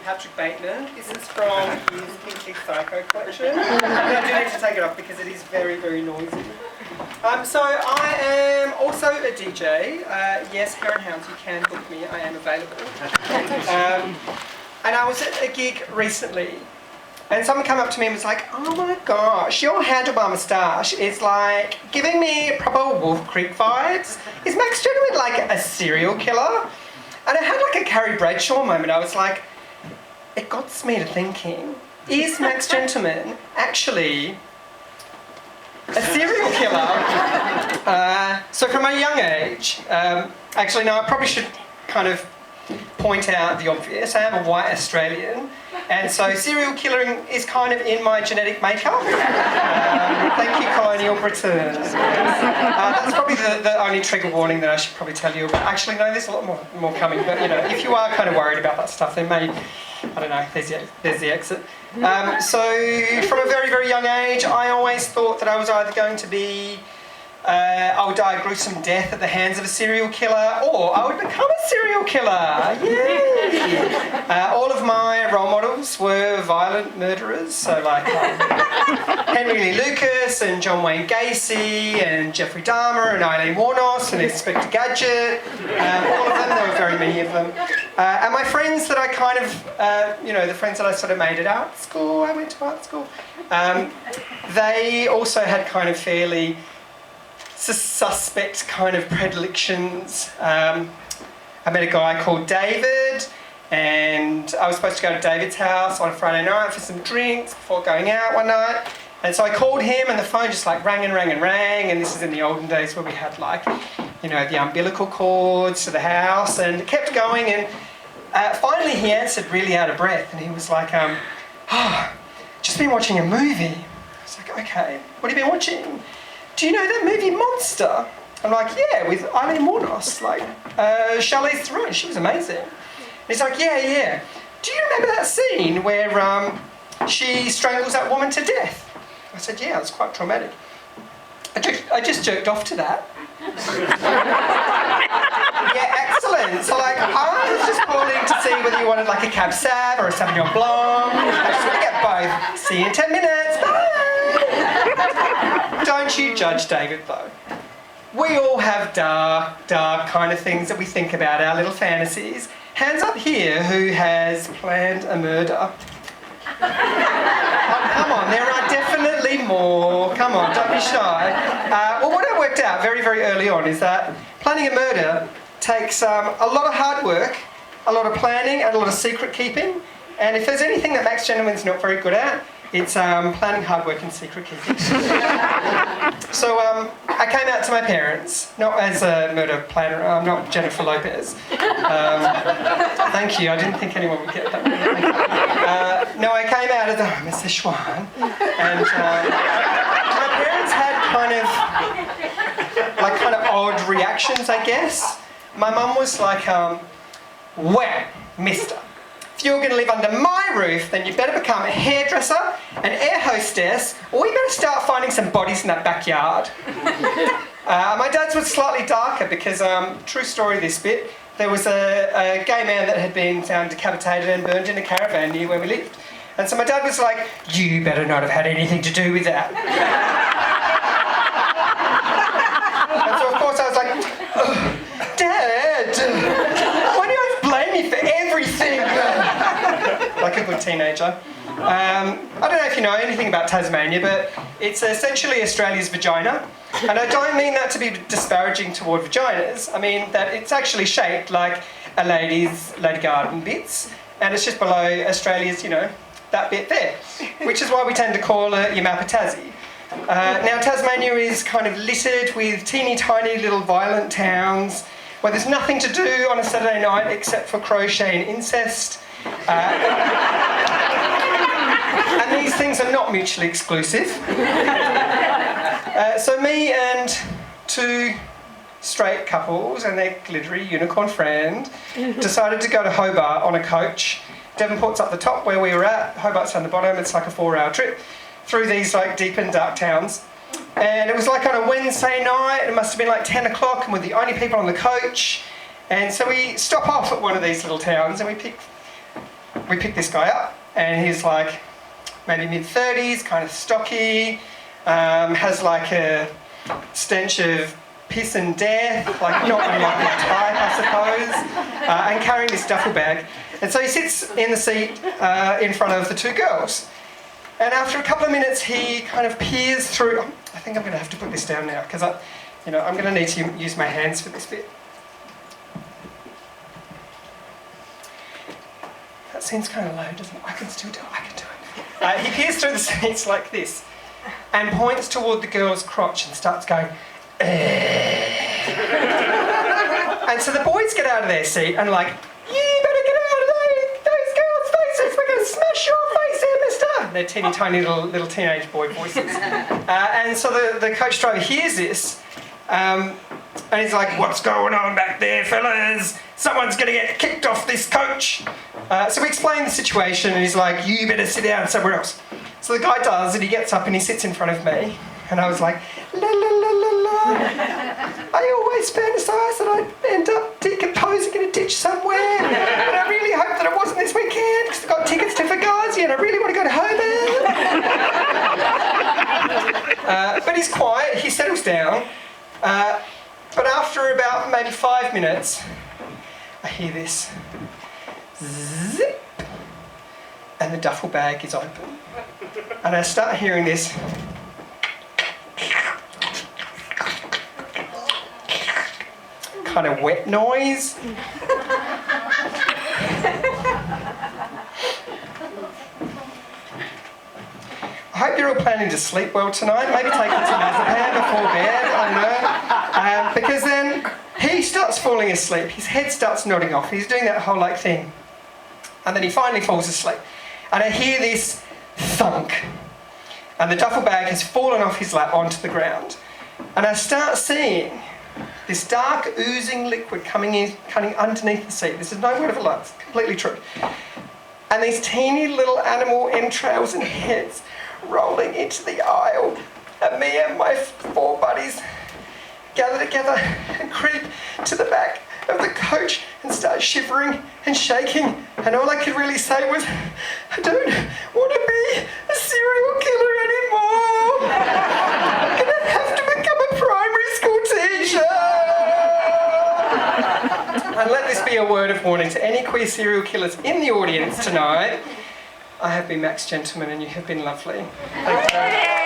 Patrick Bateman. This is from his Pinky Psycho collection. And I do need to take it off because it is very, very noisy. So I am also a DJ. Yes, Hare and Hounds, you can book me. I am available. And I was at a gig recently, and someone came up to me and was like, "Oh my gosh, your handlebar moustache is like giving me proper Wolf Creek vibes. Is Max Gentleman like a serial killer?" And I had like a Carrie Bradshaw moment. I was like, it got me to thinking, is Max Gentleman actually a serial killer? So from a young age, actually no, I probably should kind of point out the obvious. I am a white Australian, and so serial killing is kind of in my genetic makeup. Thank you, colonial Britain. That's probably the only trigger warning that I should probably tell you about. Actually, no, there's a lot more coming, but you know, if you are kind of worried about that stuff, then maybe, I don't know, there's the exit. So from a very, very young age, I always thought that I was either going to be I would die a gruesome death at the hands of a serial killer, or I would become a serial killer. Yay! All of my role models were violent murderers, so like Henry Lee Lucas and John Wayne Gacy and Jeffrey Dahmer and Eileen Wuornos and Inspector Gadget. All of them, there were very many of them. And my friends that I kind of, the friends that I sort of made at art school, I went to art school, they also had kind of fairly suspect kind of predilections. I met a guy called David, and I was supposed to go to David's house on a Friday night for some drinks before going out one night. And so I called him, and the phone just like rang and rang and rang. And this is in the olden days where we had like, the umbilical cords to the house, and it kept going. And finally he answered really out of breath, and he was like, just been watching a movie. I was like, okay, what have you been watching? Do you know that movie Monster? I'm like, yeah, with Eileen Wuornos, like Charlize Theron, she was amazing. And he's like, yeah. Do you remember that scene where she strangles that woman to death? I said, yeah, it was quite traumatic. I just jerked off to that. Yeah, excellent. So like, I was just calling to see whether you wanted like a Cab Sav or a Sauvignon Blanc. I just want to get both. See you in 10 minutes. Bye. Don't you judge David though. We all have dark kind of things that we think about, our little fantasies. Hands up here who has planned a murder. Oh, come on, there are definitely more. Come on, don't be shy. Well, what I worked out very, very early on is that planning a murder takes a lot of hard work, a lot of planning, and a lot of secret keeping. And if there's anything that Max Gentleman's not very good at, it's planning, hard work, and secret keeping. So I came out to my parents, not as a murder planner. I'm not Jennifer Lopez. Thank you. I didn't think anyone would get that. No, I came out as Mr. Schwan, and my parents had kind of odd reactions, I guess. My mum was like, "Well, Mister, if you're going to live under my roof, then you better become a hairdresser, an air hostess, or you better start finding some bodies in that backyard." My dad's was slightly darker because, true story this bit, there was a gay man that had been found decapitated and burned in a caravan near where we lived. And so my dad was like, "You better not have had anything to do with that." And so of course I was like, "Oh, Dad, why do you always blame me for everything?" Like a good teenager. I don't know if you know anything about Tasmania, but it's essentially Australia's vagina. And I don't mean that to be disparaging toward vaginas. I mean that it's actually shaped like a lady's Lady Garden bits, and it's just below Australia's, that bit there, which is why we tend to call it Yamapa Tassie. Now Tasmania is kind of littered with teeny tiny little violent towns where there's nothing to do on a Saturday night except for crochet and incest. And these things are not mutually exclusive. So me and two straight couples and their glittery unicorn friend decided to go to Hobart on a coach. Devonport's up the top where we were at, Hobart's on the bottom. It's like a 4-hour trip through these like deep and dark towns. And it was like on a Wednesday night, it must have been like 10 o'clock, and we're the only people on the coach. And so we stop off at one of these little towns and we pick we pick this guy up, and he's like maybe mid-30s, kind of stocky, has like a stench of piss and death, like not unlike my type, I suppose, and carrying this duffel bag. And so he sits in the seat in front of the two girls. And after a couple of minutes, he kind of peers through. I think I'm going to have to put this down now because I'm going to need to use my hands for this bit. That seems kind of low, doesn't it? I can still do it. I can do it. He peers through the seats like this and points toward the girl's crotch and starts going, and so the boys get out of their seat and like, you better get out of those girls' faces, we're going to smash your face in, mister. They're teeny tiny little teenage boy voices. And so the coach driver hears this and he's like, what's going on back there, fellas? Someone's going to get kicked off this coach. So we explain the situation and he's like, you better sit down somewhere else. So the guy does, and he gets up and he sits in front of me. And I was like, la la la la la. I always fantasise that I'd end up decomposing in a ditch somewhere. And I really hope that it wasn't this weekend because I've got tickets to Fugazi and I really want to go to Hobart. But he's quiet, he settles down. But after about maybe 5 minutes, I hear this. Zip. And the duffel bag is open. And I start hearing this. Kind of wet noise. I hope you're all planning to sleep well tonight. Maybe take it to Mazepam before bed, I don't know. Because then he starts falling asleep. His head starts nodding off. He's doing that whole like thing. And then he finally falls asleep. And I hear this thunk. And the duffel bag has fallen off his lap onto the ground. And I start seeing this dark oozing liquid coming underneath the seat. This is no word of a lie, it's completely true. And these teeny little animal entrails and heads rolling into the aisle. And me and my 4 buddies gather together and creep to the back of the coach and start shivering and shaking. And all I could really say was, I don't want to be a serial killer anymore. I'm going to have to become a primary school teacher. And let this be a word of warning to any queer serial killers in the audience tonight. I have been Max Gentleman and you have been lovely. Thank you.